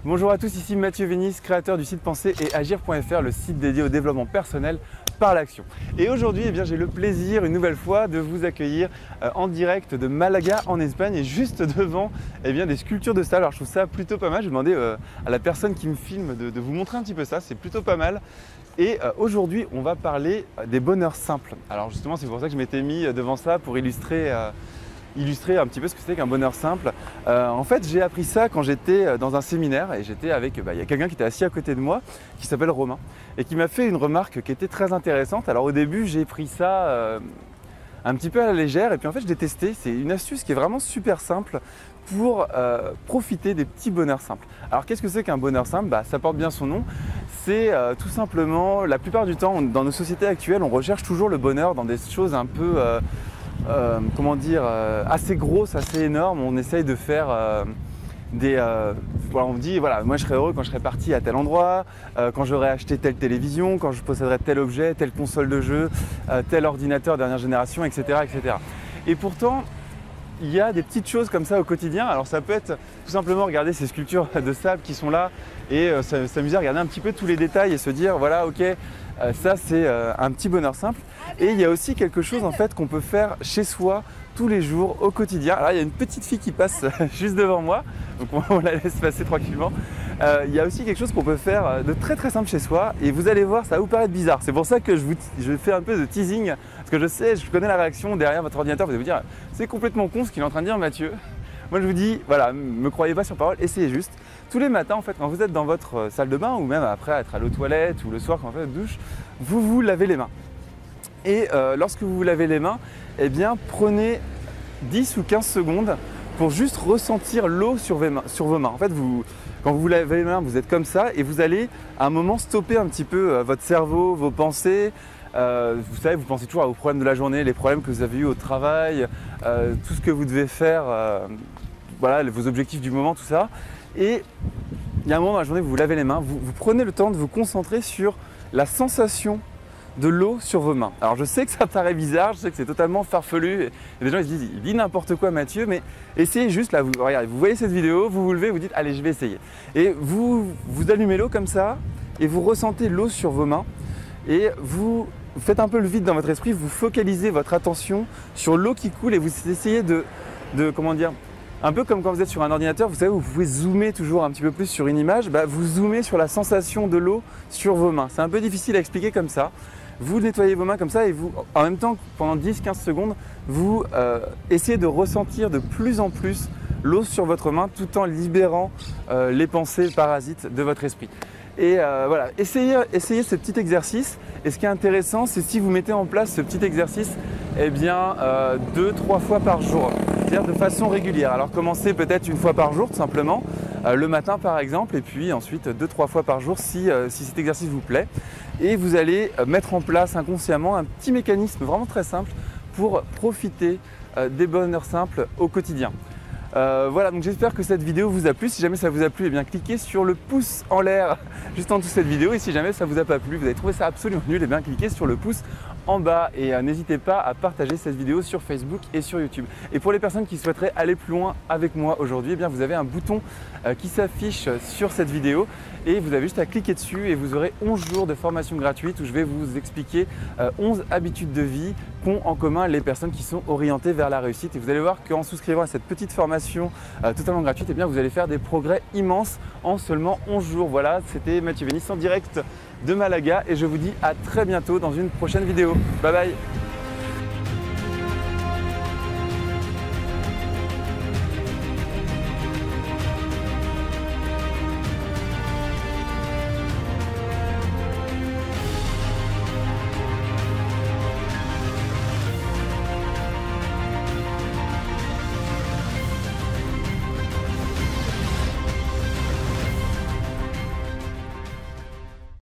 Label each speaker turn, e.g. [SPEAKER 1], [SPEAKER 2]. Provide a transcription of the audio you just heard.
[SPEAKER 1] Bonjour à tous, ici Mathieu Vénis, créateur du site Penser et Agir.fr, le site dédié au développement personnel par l'action. Et aujourd'hui, j'ai le plaisir, une nouvelle fois, de vous accueillir en direct de Malaga en Espagne et juste devant des sculptures de sable. Alors je trouve ça plutôt pas mal. Je vais demander à la personne qui me filme de vous montrer un petit peu ça, c'est plutôt pas mal. Et aujourd'hui, on va parler des bonheurs simples. Alors justement, c'est pour ça que je m'étais mis devant ça pour illustrer un petit peu ce que c'était qu'un bonheur simple. En fait, j'ai appris ça quand j'étais dans un séminaire et j'étais avec, il y a quelqu'un qui était assis à côté de moi qui s'appelle Romain et qui m'a fait une remarque qui était très intéressante. Alors au début, j'ai pris ça un petit peu à la légère et puis en fait, je l'ai testé. C'est une astuce qui est vraiment super simple pour profiter des petits bonheurs simples. Alors qu'est-ce que c'est qu'un bonheur simple? Ça porte bien son nom. C'est tout simplement, la plupart du temps, dans nos sociétés actuelles, on recherche toujours le bonheur dans des choses un peu assez grosses, assez énormes. On essaye de faire on me dit voilà, moi je serais heureux quand je serais parti à tel endroit, quand j'aurais acheté telle télévision, quand je posséderais tel objet, telle console de jeu, tel ordinateur dernière génération, etc., etc. Et pourtant, il y a des petites choses comme ça au quotidien. Alors ça peut être tout simplement regarder ces sculptures de sable qui sont là et s'amuser à regarder un petit peu tous les détails et se dire voilà, ok, ça c'est un petit bonheur simple. Et il y a aussi quelque chose en fait qu'on peut faire chez soi tous les jours au quotidien. Alors il y a une petite fille qui passe juste devant moi, donc on la laisse passer tranquillement. Il y a aussi quelque chose qu'on peut faire de très très simple chez soi et vous allez voir, ça va vous paraître bizarre. C'est pour ça que je fais un peu de teasing parce que je connais la réaction derrière votre ordinateur. Vous allez vous dire c'est complètement con ce qu'il est en train de dire Mathieu. Moi je vous dis voilà, me croyez pas sur parole, essayez juste. Tous les matins en fait, quand vous êtes dans votre salle de bain ou même après être allé aux toilettes ou le soir quand vous faites votre douche, vous vous lavez les mains. Et lorsque vous vous lavez les mains, prenez 10 ou 15 secondes pour juste ressentir l'eau sur vos mains. En fait, quand vous vous lavez les mains, vous êtes comme ça et vous allez à un moment stopper un petit peu votre cerveau, vos pensées. Vous savez, vous pensez toujours aux problèmes de la journée, les problèmes que vous avez eus au travail, tout ce que vous devez faire, vos objectifs du moment, tout ça. Et il y a un moment dans la journée où vous vous lavez les mains, vous prenez le temps de vous concentrer sur la sensation de l'eau sur vos mains. Alors je sais que ça paraît bizarre, je sais que c'est totalement farfelu et des gens ils se disent il dit n'importe quoi Mathieu, mais essayez juste là, regardez, vous voyez cette vidéo, vous vous levez, vous dites allez je vais essayer. Et vous allumez l'eau comme ça et vous ressentez l'eau sur vos mains et vous faites un peu le vide dans votre esprit, vous focalisez votre attention sur l'eau qui coule et vous essayez de un peu comme quand vous êtes sur un ordinateur, vous savez, vous pouvez zoomer toujours un petit peu plus sur une image, vous zoomez sur la sensation de l'eau sur vos mains. C'est un peu difficile à expliquer comme ça. Vous nettoyez vos mains comme ça et vous, en même temps, pendant 10-15 secondes, vous essayez de ressentir de plus en plus l'eau sur votre main tout en libérant les pensées parasites de votre esprit. Et voilà, essayez ce petit exercice. Et ce qui est intéressant, c'est si vous mettez en place ce petit exercice 2-3 fois par jour, c'est-à-dire de façon régulière. Alors commencez peut-être une fois par jour tout simplement, le matin par exemple, et puis ensuite 2-3 fois par jour si cet exercice vous plaît. Et vous allez mettre en place inconsciemment un petit mécanisme vraiment très simple pour profiter des bonheurs simples au quotidien. Voilà, donc j'espère que cette vidéo vous a plu. Si jamais ça vous a plu, cliquez sur le pouce en l'air juste en dessous de cette vidéo. Et si jamais ça vous a pas plu, vous avez trouvé ça absolument nul, cliquez sur le pouce en bas et n'hésitez pas à partager cette vidéo sur Facebook et sur YouTube. Et pour les personnes qui souhaiteraient aller plus loin avec moi aujourd'hui, vous avez un bouton qui s'affiche sur cette vidéo et vous avez juste à cliquer dessus et vous aurez 11 jours de formation gratuite où je vais vous expliquer 11 habitudes de vie qu'ont en commun les personnes qui sont orientées vers la réussite. Et vous allez voir qu'en souscrivant à cette petite formation totalement gratuite, vous allez faire des progrès immenses en seulement 11 jours. Voilà, c'était Mathieu Vénis en direct de Malaga et je vous dis à très bientôt dans une prochaine vidéo. Bye bye.